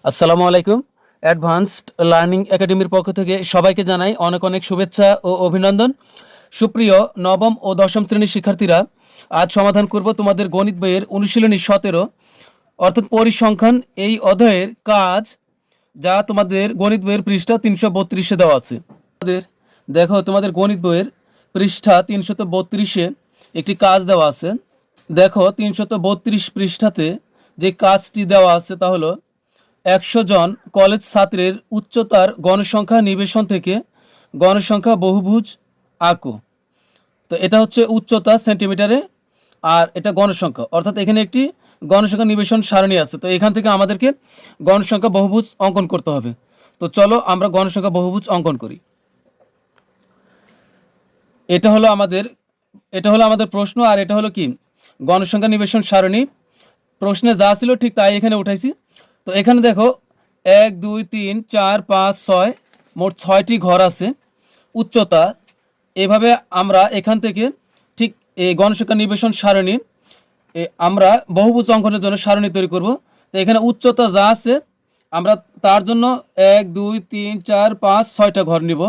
আসসালামু আলাইকুম। Advanced learning একাডেমির পক্ষ থেকে সবাইকে জানাই অনেক অনেক শুভেচ্ছা ও অভিনন্দন। সুপ্রিয় নবম ও দশম শ্রেণীর শিক্ষার্থীরা, আজ সমাধান করব তোমাদের গণিত বইয়ের অনুশীলনী 17 অর্থাৎ পরিসংখ্যান এই অধ্যায়ের কাজ, যা তোমাদের গণিত বইয়ের পৃষ্ঠা 332-এ দেওয়া আছে। দেখো তোমাদের গণিত বইয়ের পৃষ্ঠা 332-এ একটি কাজ দেওয়া আছে। দেখো 332 পৃষ্ঠাতে যে কাজটি দেওয়া আছে তা হলো 100 জন কলেজ ছাত্রের উচ্চতার গণসংখ্যা নিবেশন থেকে গণসংখ্যা বহুভুজ আঁকো। তো এটা হচ্ছে উচ্চতা সেন্টিমিটারে, আর এটা গণসংখ্যা, অর্থাৎ এখানে একটি গণসংখ্যা নিবেশন সারণী আছে। তো এখান থেকে আমাদেরকে গণসংখ্যা বহুভুজ অঙ্কন করতে হবে। তো চলো আমরা গণসংখ্যা বহুভুজ অঙ্কন করি। এটা হলো আমাদের প্রশ্ন, আর এটা হলো কি গণসংখ্যা নিবেশন সারণী। প্রশ্নে যা ছিল ঠিক তাই এখানে উঠাইছি। তো এখানে দেখো 1 2 3 4 5 6 মোট 6টি ঘর আছে। উচ্চতা এভাবে আমরা এখান থেকে ঠিক এই গণসংখ্যা নিবেশন সারণী আমরা বহুভুজ অঙ্কনের জন্য সারণী তৈরি করব। তো এখানে উচ্চতা যা আছে আমরা তার জন্য 1 2 3 4 5 6টা ঘর নিব।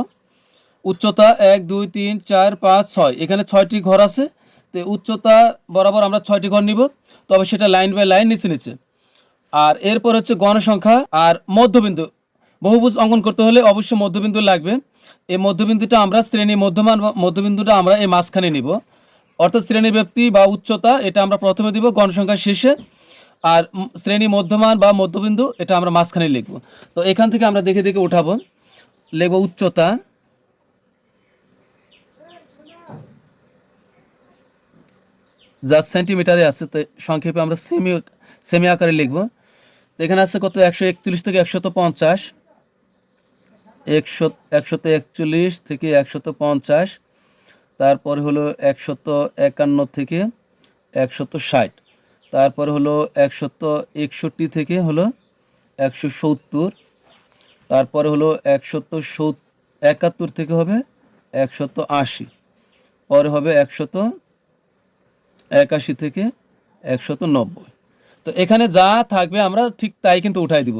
উচ্চতা 1 2 3 4 5 6, এখানে 6টি ঘর আছে। তো উচ্চতা বরাবর আমরা 6টি ঘর নিব, তবে সেটা লাইন বাই লাইন নিচে নিচে। আর এরপর হচ্ছে গণসংখ্যা আর মধ্যবিন্দু। বহুভুজ অঙ্কন করতে হলে অবশ্যই মধ্যবিন্দু লাগবে। এই মধ্যবিন্দুটা আমরা শ্রেণী মধ্যমান বা মধ্যবিন্দুটা আমরা এই মাঝখানে নিব, অর্থাৎ শ্রেণী ব্যাপ্তি বা উচ্চতা এটা আমরা প্রথমে দিব গণসংখ্যা শেষে, আর শ্রেণী মধ্যমান বা মধ্যবিন্দু এটা আমরা মাঝখানে লিখব। তো এখান থেকে আমরা দেখে দেখে উঠাবো। লিখব উচ্চতা, যা সেন্টিমিটারে আছে, তো সংক্ষেপে আমরা সেমি আকারে লিখব। তো এখানে আছে কত 141 থেকে 150, 141 থেকে 150, তারপরে হলো 151 থেকে 160, তারপরে হলো 161 থেকে হলো 170, তারপরে হলো 171 থেকে হবে 180, পরে হবে 181 থেকে 190। তো এখানে যা থাকবে আমরা ঠিক তাই কিন্তু উঠাই দিব,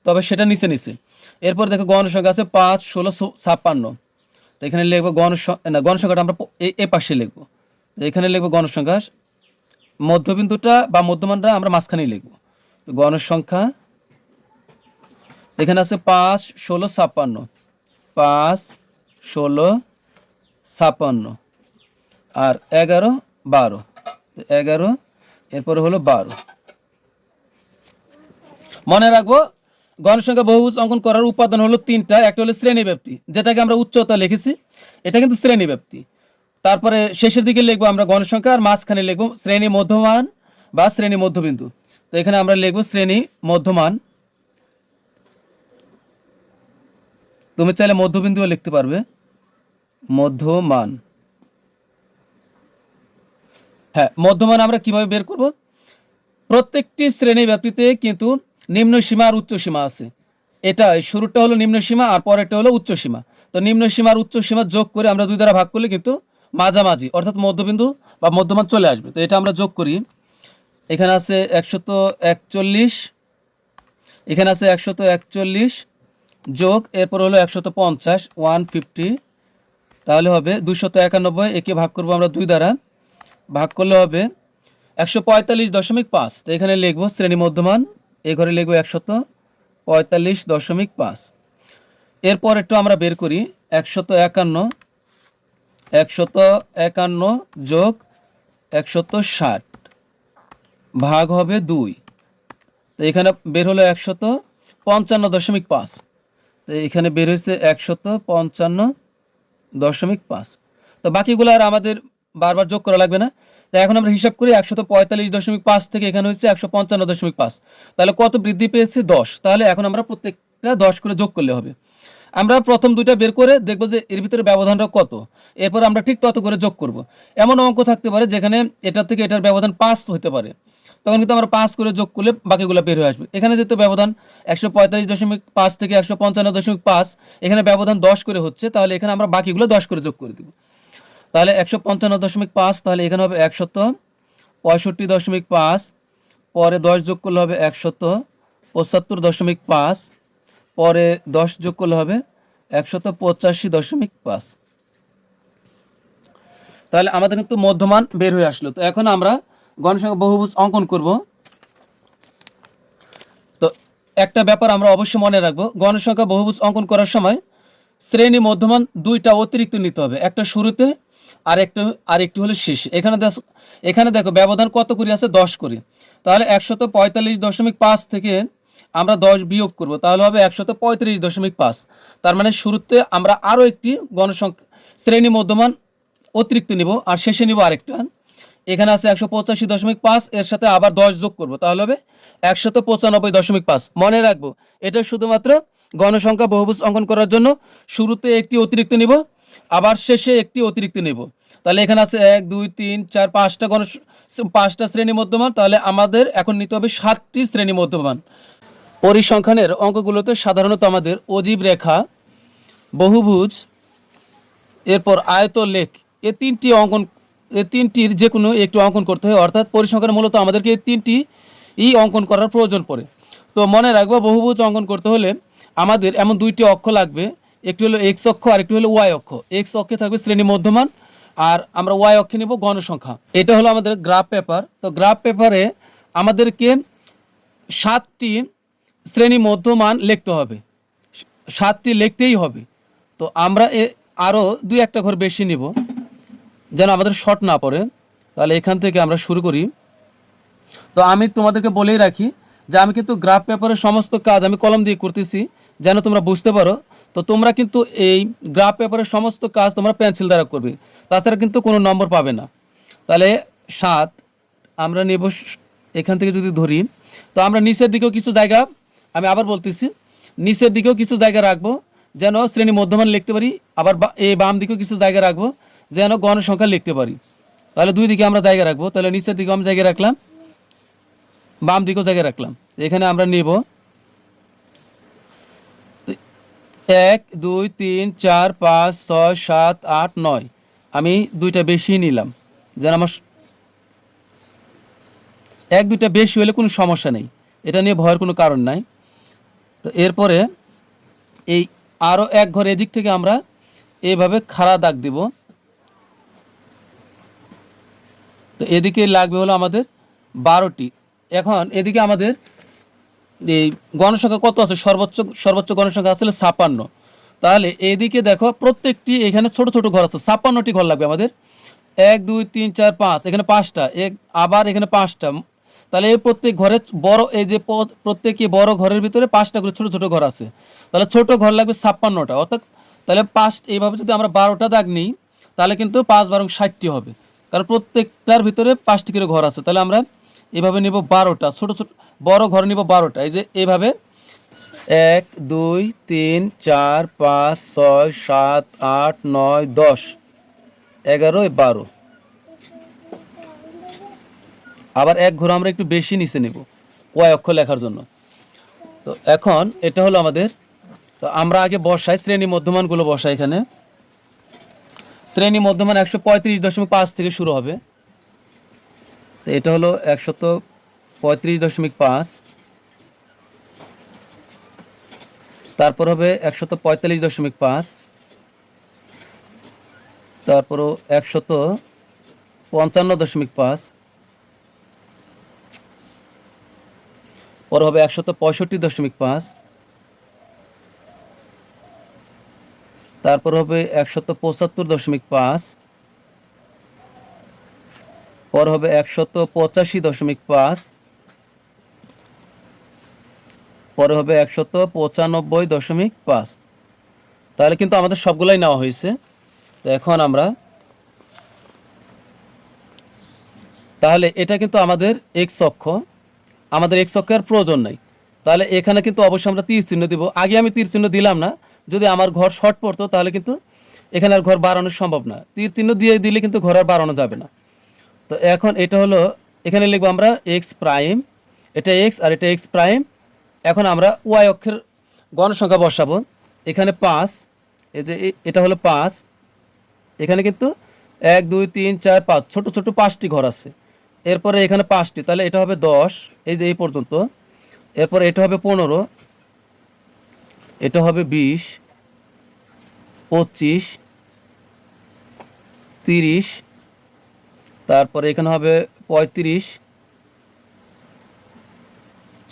তবে সেটা নিচে নিচে। এরপর দেখো গণসংখ্যা আছে 5 16 56। তো এখানে লিখবো গণসংখ্যাটা আমরা এ পাশে লিখবো। তো এখানে লিখবো গণসংখ্যা, মধ্যবিন্দুটা বা মধ্যমানটা আমরা মাঝখানেই লিখবো। তো গণসংখ্যা এখানে আছে 5 16 56, 5 16 56 আর 11 12। তো 11, এরপরে হলো 12। মনে রাখবো গণসংখ্যা বহুভুজ অঙ্কন করার উপাদান হলো 3টা। একটা হলো শ্রেণীব্যাপ্তি, যেটাকে আমরা উচ্চতা লিখেছি, এটা কিন্তু শ্রেণীব্যাপ্তি। তারপরে শেষের দিকে লিখবো আমরা গণসংখ্যা, আর মাঝখানে লিখবো শ্রেণী মধ্যমান বা শ্রেণী মধ্যবিন্দু। তো এখানে আমরা লিখবো শ্রেণী মধ্যমান। তুমি চাইলে মধ্যবিন্দুও লিখতে পারবে, মধ্যমান। হ্যাঁ, মধ্যমান আমরা কিভাবে বের করব? প্রত্যেকটি শ্রেণী ব্যাপ্তিতে কিন্তু নিম্ন সীমা আর উচ্চ সীমা আছে। এটা শুরুটা হলো নিম্ন সীমা আর পরেরটা হলো উচ্চ সীমা। তো নিম্ন সীমা আর উচ্চ সীমা যোগ করে আমরা 2 দ্বারা ভাগ করলে কিন্তু মাঝামাঝি অর্থাৎ মধ্যবিন্দু বা মধ্যমান চলে আসবে। তো এটা আমরা যোগ করি। এখানে আছে 141, এখানে আছে 141 যোগ এরপর হলো 150 150, তাহলে হবে 291। একে ভাগ করব আমরা 2 দ্বারা, ভাগ করলে হবে 145.5। তো এখানে লিখবো শ্রেণী মধ্যমান, এই ঘরে লিখবো 145.5। এরপর একটু আমরা বের করি 151 যোগ 160 ভাগ হবে 2। তো এখানে বের হলো 155.5। তো এখানে বের হয়েছে 155.5। তো বাকিগুলো আর আমাদের বারবার যোগ করা লাগবে না। তো এখন আমরা হিসাব করি 145.5 থেকে এখানে হচ্ছে 155.5, তাহলে কত বৃদ্ধি পেয়েছে 10। তাহলে এখন আমরা প্রত্যেকটা 10 করে যোগ করলে হবে। আমরা প্রথম 2টা বের করে দেখবো যে এর ভিতরে ব্যবধানটা কত, এরপর আমরা ঠিক তত করে যোগ করব। এমন অঙ্ক থাকতে পারে যেখানে এটার থেকে এটার ব্যবধান 5 হতে পারে, তখন কিন্তু আমরা 5 করে যোগ করলে বাকিগুলো বের হয়ে আসবে। এখানে যেহেতু ব্যবধান 145.5 থেকে 155.5, এখানে ব্যবধান 10 করে হচ্ছে, তাহলে এখানে আমরা বাকিগুলো 10 করে যোগ করে দেব। তাহলে 155.5, তাহলে এখানে হবে 165.5, পরে 10 যোগ করলে হবে 175.5, পরে 10 যোগ করলে হবে 185.5। তাহলে আমাদের কিন্তু মধ্যমান বের হয়ে আসলো। তো এখন আমরা গণসংখ্যা বহুভুজ অঙ্কন করব। তো একটা ব্যাপার আমরা অবশ্যই মনে রাখবো, গণসংখ্যা বহুভুজ অঙ্কন করার সময় শ্রেণী মধ্যমান দুইটা অতিরিক্ত নিতে হবে, একটা শুরুতে আর একটু হলো শেষে। এখানে দেখো ব্যবধান কত করে আছে, 10 করে। তাহলে 145.5 থেকে আমরা 10 বিয়োগ করব, তাহলে হবে 135.5। তার মানে শুরুতে আমরা আরও একটি গণসংখ্যা শ্রেণী মধ্যমান অতিরিক্ত নিব আর শেষে নিব আরেকটা। এখানে আছে 185.5, এর সাথে আবার 10 যোগ করব, তাহলে হবে 195.5। মনে রাখবো এটা শুধুমাত্র গণসংখ্যা বহুভুজ অঙ্কন করার জন্য শুরুতে একটি অতিরিক্ত নিব, আবার শেষে একটি অতিরিক্ত নেব। তাহলে এখানে আছে 1 2 3 4 5টা শ্রেণী মধ্যমান। তাহলে আমাদের এখন নিতে হবে 7টি শ্রেণী মধ্যমান। পরিসংখ্যানের অঙ্কগুলোতে সাধারণত আমাদের অজীব রেখা, বহুভুজ, এরপর আয়তলেখ, এই তিনটির যে কোনো একটু অঙ্কন করতে হয়। অর্থাৎ পরিসংখ্যান মূলত আমাদেরকে এই তিনটি অঙ্কন করার প্রয়োজন পড়ে। তো মনে রাখবো বহুভুজ অঙ্কন করতে হলে আমাদের এমন দুইটি অক্ষ লাগবে, একটি হলো এক্স অক্ষ আর একটি হলো ওয়াই অক্ষ। এক্স অক্ষে থাকবে শ্রেণী মধ্যমান আর আমরা ওয়াই অক্ষে নেব গণসংখ্যা। এটা হলো আমাদের গ্রাফ পেপার। তো গ্রাফ পেপারে আমাদেরকে 7টি শ্রেণী মধ্যমান লিখতে হবে, 7টি লিখতেই হবে। তো আমরা আরও 2-1টা ঘর বেশি নিব যেন আমাদের শর্ট না পড়ে। তাহলে এখান থেকে আমরা শুরু করি। তো আমি তোমাদেরকে বলেই রাখি যে আমি কিন্তু গ্রাফ পেপারের সমস্ত কাজ আমি কলম দিয়ে করতেছি যেন তোমরা বুঝতে পারো। তো তোমরা কিন্তু এই গ্রাফ পেপারের সমস্ত কাজ তোমরা পেন্সিল দ্বারা করবে, তাছাড়া কিন্তু কোনো নম্বর পাবে না। তাহলে 7 আমরা নেব। এখান থেকে যদি ধরি তো আমরা নিচের দিকেও কিছু জায়গা, আমি আবার বলতেছি, নিচের দিকেও কিছু জায়গা রাখবো যেন শ্রেণী মধ্যমান লিখতে পারি, আবার এই বাম দিকেও কিছু জায়গা রাখবো যেন গণসংখ্যা লিখতে পারি। তাহলে দুই দিকে আমরা জায়গা রাখবো। তাহলে নিচের দিকেও আমরা জায়গা রাখলাম, বাম দিকেও জায়গা রাখলাম। এখানে আমরা নেব 1 2 3 4 5 6 7 8 9। আমি দুইটা বেশি নিলাম যেন আমার 1-2টা বেশি হলে কোনো সমস্যা নেই, এটা নিয়ে ভয়ের কোনো কারণ নাই। তো এরপরে এই আরও এক ঘর এদিক থেকে আমরা এইভাবে খাড়া দাগ দিব। তো এদিকে লাগবে হলো আমাদের 12টি। এখন এদিকে আমাদের এই গণসংখ্যা কত আছে, সর্বোচ্চ গণসংখ্যা আসলে 56। তাহলে এইদিকে দেখো প্রত্যেকটি এখানে ছোট ছোট ঘর আছে, 56টি ঘর লাগবে আমাদের। 1 2 3 4 5, এখানে 5টা, আবার এখানে 5টা। তাহলে এই প্রত্যেক ঘরে বড়, এই যে প্রত্যেকই বড় ঘরের ভিতরে 5টা করে ছোট ছোট ঘর আছে। তাহলে ছোট ঘর লাগবে 56টা। অর্থাৎ তাহলে 5 এইভাবে যদি আমরা 12টা দাগ নিই তাহলে কিন্তু 5 12 60টি হবে, কারণ প্রত্যেকটার ভিতরে 5টি করে ঘর আছে। তাহলে আমরা এভাবে নিব 12টা, ছোট ছোট বড় ঘর নিব 12টা। এই যে এইভাবে 1 2 3 4 5 6 7 8 9 10 11 12। আবার এক ঘর আমরা একটু বেশি নিচে নেব ওয়াই অক্ষ লেখার জন্য। তো এখন এটা হলো আমাদের। তো আমরা আগে বসাই শ্রেণী মধ্যমানগুলো বসাই। এখানে শ্রেণী মধ্যমান 135.5 থেকে শুরু হবে। তো এটা হলো 135.5, তারপর হবে 145.5, তারপরও 155.5, পর হবে 165.5, তারপর হবে 175.5, পর হবে 185.5, পরে হবে 195.5। তাহলে কিন্তু আমাদের সবগুলাই নেওয়া হয়েছে। তো এখন আমরা তাহলে এটা কিন্তু আমাদের এক্স অক্ষ, আমাদের এক্স অক্ষের প্রয়োজন নাই। তাহলে এখানে কিন্তু অবশ্যই আমরা তীর চিহ্ন দিব। আগে আমি তীর চিহ্ন দিলাম না, যদি আমার ঘর শর্ট পড়তো তাহলে কিন্তু এখানে আর ঘর বাড়ানো সম্ভব না। তীর চিহ্ন দিয়ে দিলে কিন্তু ঘর আর বাড়ানো যাবে না। তো এখন এটা হলো, এখানে লিখবো আমরা এক্স প্রাইম, এটা এক্স আর এটা এক্স প্রাইম। এখন আমরা ওয়াই অক্ষের গণসংখ্যা বসাবো। এখানে 5, এই যে এটা হলো 5, এখানে কিন্তু 1 2 3 4 5 ছোট ছোট 5টি ঘর আছে। এরপরে এখানে 5টি, তাহলে এটা হবে 10, এই যে এই পর্যন্ত। এরপর এটা হবে 15, এটা হবে 20, 25, 30, তারপরে এখানে হবে 35,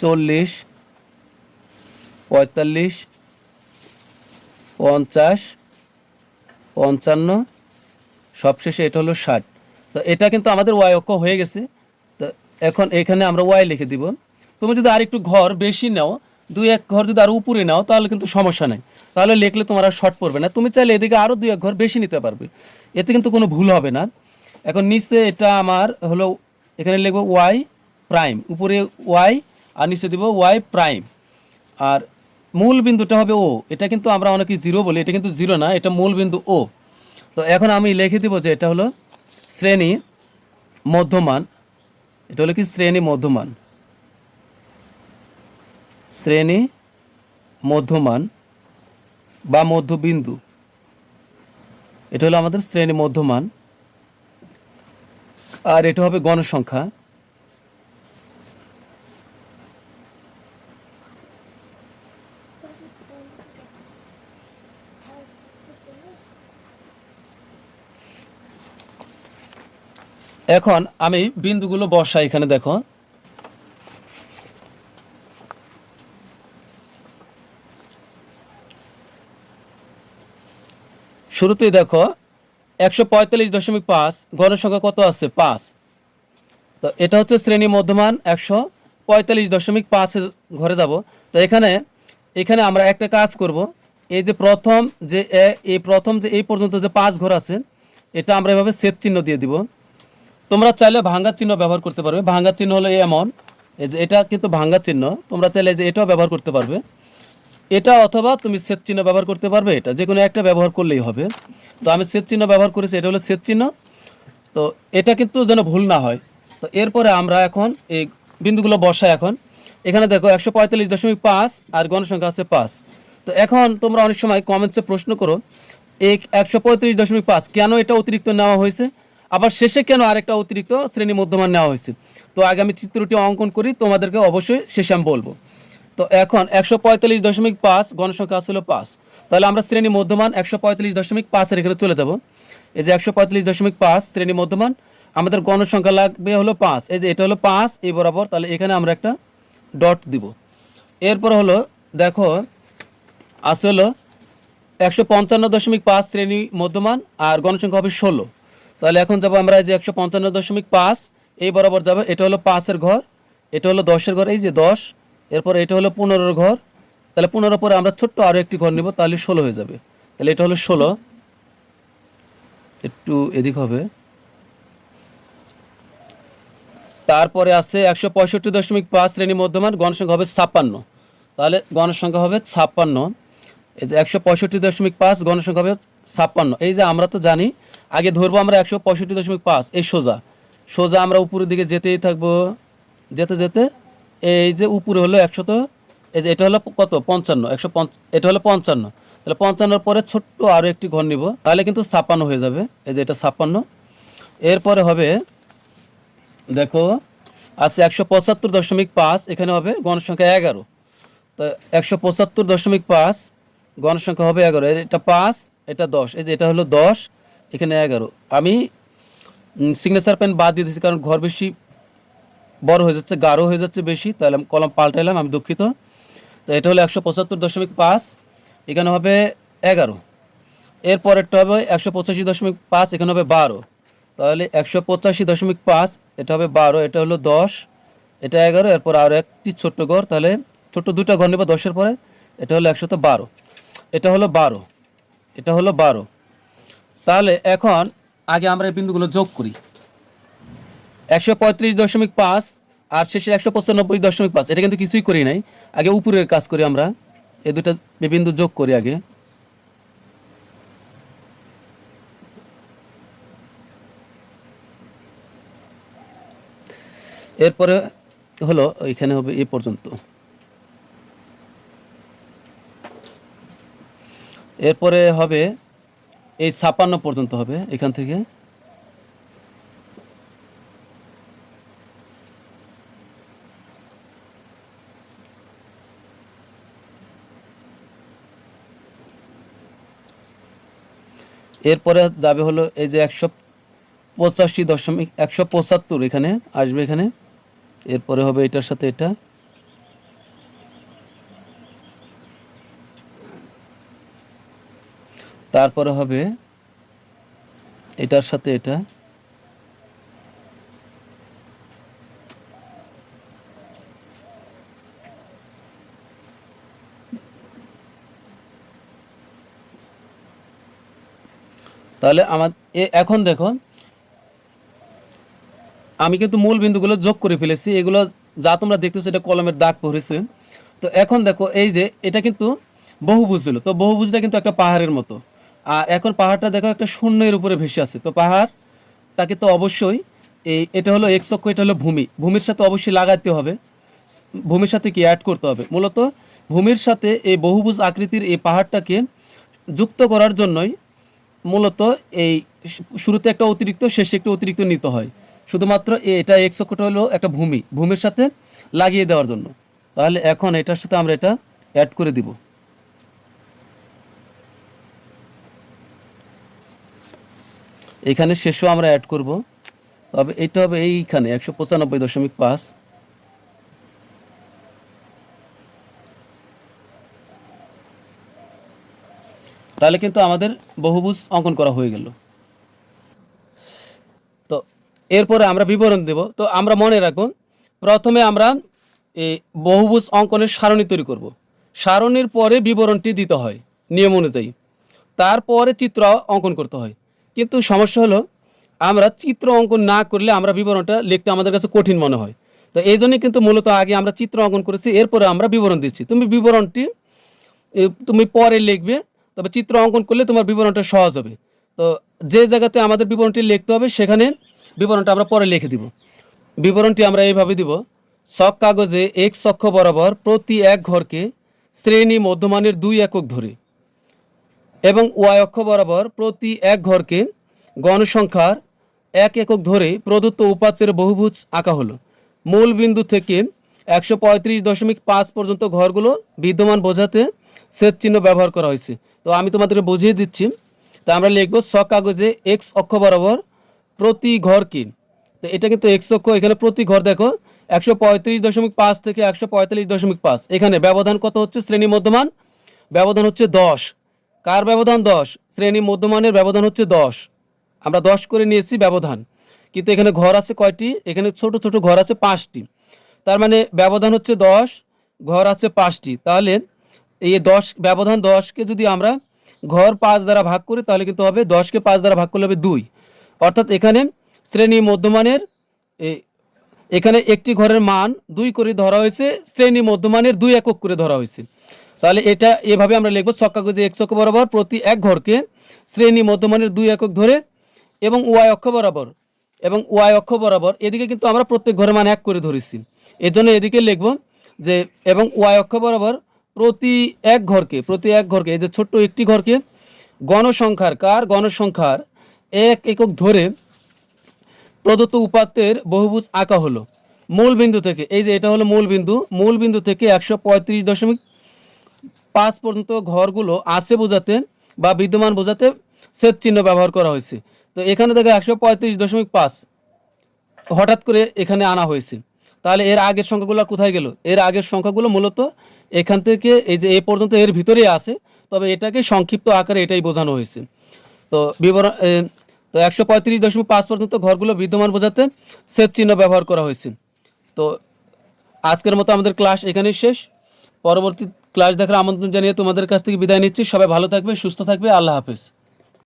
40, 45, 50, 55, সবশেষে এটা হলো 60। তো এটা কিন্তু আমাদের ওয়াই অক্ষ হয়ে গেছে। তো এখন এখানে আমরা ওয়াই লিখে দিব। তুমি যদি আর একটু ঘর বেশি নাও, 2-1 ঘর যদি আরও উপরে নাও, তাহলে কিন্তু সমস্যা নেই, তাহলে লিখলে তোমার আর শর্ট পড়বে না। তুমি চাইলে এদিকে আরও 2-1 ঘর বেশি নিতে পারবে, এতে কিন্তু কোনো ভুল হবে না। এখন নিচে এটা আমার হলো, এখানে লিখবো ওয়াই প্রাইম, উপরে ওয়াই আর নিচে দিব ওয়াই প্রাইম, আর মূল বিন্দুটা হবে ও। এটা কিন্তু আমরা অনেকে জিরো বলি, এটা কিন্তু জিরো না, এটা মূল বিন্দু ও। তো এখন আমি লিখে দিব যে এটা হলো শ্রেণী মধ্যমান। এটা হলো কি শ্রেণী মধ্যমান, শ্রেণী মধ্যমান বা মধ্যবিন্দু, এটা হলো আমাদের শ্রেণী মধ্যমান। আর এটা হবে গণসংখ্যা। এখন আমি বিন্দুগুলো বসাই, এখানে দেখো শুরুতেই দেখো 145.5, গণসংখ্যা কত আছে 5। তো এটা হচ্ছে শ্রেণী মধ্যমান, 145.5 ঘরে যাব। তো এখানে এখানে আমরা একটা কাজ করব, এই যে প্রথম যে এই প্রথম যে এই পর্যন্ত যে 5 ঘর আছে, এটা আমরা এভাবে ছেদ চিহ্ন দিয়ে দিব। তোমরা চাইলে ভাঙ্গা চিহ্ন ব্যবহার করতে পারবে। ভাঙ্গা চিহ্ন হলো এমন, এই যে এটা কিন্তু ভাঙ্গা চিহ্ন, তোমরা চাইলে যে এটাও ব্যবহার করতে পারবে, এটা অথবা তুমি ছেদ চিহ্ন ব্যবহার করতে পারবে, এটা যে কোনো একটা ব্যবহার করলেই হবে। তো আমি ছেদ চিহ্ন ব্যবহার করেছি, এটা হলো ছেদ চিহ্ন। তো এটা কিন্তু যেন ভুল না হয়। তো এরপরে আমরা এখন এই বিন্দুগুলো বসাই। এখন এখানে দেখো 145.5 আর গণসংখ্যা আছে 5। তো এখন তোমরা অনেক সময় কমেন্টসে প্রশ্ন করো, এই 135.5 কেন এটা অতিরিক্ত নেওয়া হয়েছে, আবার শেষে কেন আরেকটা অতিরিক্ত শ্রেণী মধ্যমান নেওয়া হয়েছে। তো আগে আমি চিত্রটি অঙ্কন করি, তোমাদেরকে অবশ্যই শেষে আমি বলবো। তো এখন 145.5 গণসংখ্যা আসলে 5, তাহলে আমরা শ্রেণী মধ্যমান 145.5 এখানে চলে যাব। এই যে 145.5 শ্রেণী মধ্যমান, আমাদের গণসংখ্যা লাগবে হলো 5, এই যে এটা হলো 5 এই বরাবর, তাহলে এখানে আমরা একটা ডট দিব। এরপর হলো দেখো আছে হলো 155.5 শ্রেণী মধ্যমান, আর গণসংখ্যা হবে 16। তাহলে এখন যাব আমরা এই যে 155.5 এই বরাবর যাব, এটা হলো 5-এর ঘর, এটা হলো 10-এর ঘর, এই যে 10, এরপর এটা হলো 15-এর ঘর, তাহলে 15 পরে আমরা ছোট্ট আরও একটি ঘর নিব, তাহলে 16 হয়ে যাবে। তাহলে এটা হলো 16, একটু এদিক হবে। তারপরে আছে 165.5 শ্রেণী মধ্যমান, গণসংখ্যা হবে 56, তাহলে গণসংখ্যা হবে 56। এই যে 165.5 গণসংখ্যা হবে 56। এই যে আমরা তো জানি, আগে ধরবো আমরা 165.5, এই সোজা সোজা আমরা উপরের দিকে যেতেই থাকবো, যেতে যেতে এই যে উপরে হলো 100, তো এই যে এটা হলো কত 55, 150, এটা হলো 55, তাহলে 55-এর পরে ছোট্ট আরও একটি ঘর নিব, তাহলে কিন্তু 56 হয়ে যাবে। এই যে এটা 56। এরপরে হবে দেখো আছে 175.5, এখানে হবে গণসংখ্যা 11। তো 175.5 গণসংখ্যা হবে 11, এটা 5, এটা 10, এই যে এটা হলো 10, এখানে 11। আমি সিগনেচার পেন বাদ দিয়ে দিয়েছি, কারণ ঘর বেশি বড় হয়ে যাচ্ছে, গাঢ় হয়ে যাচ্ছে বেশি, তাহলে কলম পাল্টাইলাম, আমি দুঃখিত। তো এটা হলো 175.5, এখানে হবে 11। এরপরেরটা হবে 185.5, এখানে হবে 12, তাহলে 185.5 এটা হবে 12, এটা হলো 10, এটা 11, এরপর আরও একটি ছোট্ট ঘর, তাহলে ছোট্ট দুটো ঘর নেব 10-এর পরে, এটা হলো 112, এটা হলো 12, এটা হলো 12। তাহলে এখন আগে আমরা এই বিন্দুগুলো যোগ করি, 135.5 আর শেষের 195.5, এটা কিন্তু কিছুই করি নাই, আগে উপরের কাজ করি আমরা, এই দুটো বিন্দু যোগ করি আগে। এরপরে হলো এখানে হবে এই পর্যন্ত, এরপরে হবে এই 56 পর্যন্ত হবে এখান থেকে। এরপরে যাবে হলো এই যে 185.175 এখানে আসবে এখানে। এরপরে হবে এটার সাথে এটা, তারপরে হবে এটার সাথে এটা, তাহলে আমার এখন দেখো আমি কিন্তু মূল বিন্দুগুলো যোগ করে ফেলেছি, এগুলো যা তোমরা দেখতেছো এটা কলমের দাগ পড়েছে। তো এখন দেখো এই যে এটা কিন্তু বহুভুজ ছিল, তো বহুভুজটা কিন্তু একটা পাহাড়ের মতো, আর এখন পাহাড়টা দেখো একটা শূন্যের উপরে ভেসে আছে। তো পাহাড়টাকে তো অবশ্যই এটা হলো এক্স অক্ষ, এটা হলো ভূমি, ভূমির সাথে অবশ্যই লাগাতে হবে, ভূমির সাথে কি অ্যাড করতে হবে। মূলত ভূমির সাথে এই বহুভুজ আকৃতির এই পাহাড়টাকে যুক্ত করার জন্যই মূলত এই শুরুতে একটা অতিরিক্ত, শেষে একটা অতিরিক্ত নিতে হয়, শুধুমাত্র এটা এক্স অক্ষটা হলো একটা ভূমির সাথে লাগিয়ে দেওয়ার জন্য। তাহলে এখন এটার সাথে আমরা এটা অ্যাড করে দিব। এখানে শেষও আমরা অ্যাড করব, তবে এটা হবে এইখানে 195.5। তাহলে কিন্তু আমাদের বহুভুজ অঙ্কন করা হয়ে গেল। তো এরপরে আমরা বিবরণ দেব। তো আমরা মনে রাখুন, প্রথমে আমরা এই বহুভুজ অঙ্কনের সারণী তৈরি করব, সারণীর পরে বিবরণটি দিতে হয় নিয়ম অনুযায়ী, তারপরে চিত্র অঙ্কন করতে হয়। কিন্তু সমস্যা হলো আমরা চিত্র অঙ্কন না করলে আমরা বিবরণটা লিখতে আমাদের কাছে কঠিন মনে হয়। তো এই জন্যই কিন্তু মূলত আগে আমরা চিত্র অঙ্কন করেছি, এরপরে আমরা বিবরণ দিচ্ছি। তুমি বিবরণটি তুমি পরে লিখবে, তবে চিত্র অঙ্কন করলে তোমার বিবরণটা সহজ হবে। তো যে জায়গাতে আমাদের বিবরণটি লিখতে হবে সেখানে বিবরণটা আমরা পরে লিখে দিব। বিবরণটি আমরা এইভাবে দিব: ছক কাগজে এক্স অক্ষ বরাবর প্রতি এক ঘরকে শ্রেণী মধ্যমানের 2 একক ধরে এবং ওয়াই অক্ষ বরাবর প্রতি এক ঘরকে গণসংখ্যার 1 একক ধরে প্রদত্ত উপাত্তের বহুভুজ আঁকা হলো। মূল বিন্দু থেকে 135.5 পর্যন্ত ঘরগুলো বিদ্যমান বোঝাতে ছেদ চিহ্ন ব্যবহার করা হয়েছে। তো আমি তোমাদেরকে বুঝিয়ে দিচ্ছি। তো আমরা লিখব ছক কাগজে এক্স অক্ষ বরাবর প্রতি ঘরকে, তো এটা কিন্তু এক্স অক্ষ, এখানে প্রতি ঘর দেখো 135.5 থেকে 145.5, এখানে ব্যবধান কত হচ্ছে, শ্রেণী মধ্যমান ব্যবধান হচ্ছে 10। কার ব্যবধান? 10। শ্রেণী মধ্যমানের ব্যবধান হচ্ছে 10, আমরা 10 করে নিয়েছি ব্যবধান। কিন্তু এখানে ঘর আছে কয়টি? এখানে ছোট ছোট ঘর আছে 5টি, তার মানে ব্যবধান হচ্ছে 10, ঘর আছে 5টি। তাহলে এই 10 ব্যবধান 10কে যদি আমরা ঘর 5 দ্বারা ভাগ করি তাহলে কিন্তু হবে 10কে 5 দ্বারা ভাগ করলে হবে 2, অর্থাৎ এখানে শ্রেণী মধ্যমানের এখানে একটি ঘরের মান 2 করে ধরা হয়েছে, শ্রেণী মধ্যমানের 2 একক করে ধরা হয়েছে। তাহলে এটা এভাবে আমরা লিখব: ছক কাগজে এক্স অক্ষ বরাবর প্রতি এক ঘরকে শ্রেণী মধ্যমানের 2 একক ধরে এবং ওয়াই অক্ষ বরাবর এদিকে কিন্তু আমরা প্রত্যেক ঘরের মান 1 করে ধরেছি, এজন্য এদিকে লিখব যে এবং ওয়াই অক্ষ বরাবর প্রতি এক ঘরকে এই যে ছোট্ট একটি ঘরকে গণসংখ্যার 1 একক ধরে প্রদত্ত উপাত্তের বহুভুজ আঁকা হলো। মূল বিন্দু থেকে, এই যে এটা হলো মূল বিন্দু থেকে 135.5 পর্যন্ত ঘরগুলো আছে বোঝাতে বা বিদ্যমান বোঝাতে ছেদ চিহ্ন ব্যবহার করা হয়েছে। তো এখানে দেখো 135.5 হঠাৎ করে এখানে আনা হয়েছে, তাহলে এর আগের সংখ্যাগুলো কোথায় গেল? এর আগের সংখ্যাগুলো মূলত এখান থেকে এই যে এ পর্যন্ত এর ভিতরেই আছে, তবে এটাকে সংক্ষিপ্ত আকারে এটাই বোঝানো হয়েছে। তো বিবরণ তো 135.5 পর্যন্ত ঘরগুলো বিদ্যমান বোঝাতে ছেদ চিহ্ন ব্যবহার করা হয়েছে। তো আজকের মতো আমাদের ক্লাস এখানেই শেষ। পরবর্তী ক্লাস দেখার আমন্ত্রণ জানিয়ে তোমাদের কাছ থেকে বিদায় নিচ্ছি। সবাই ভালো থাকবে, সুস্থ থাকবে। আল্লাহ হাফেজ।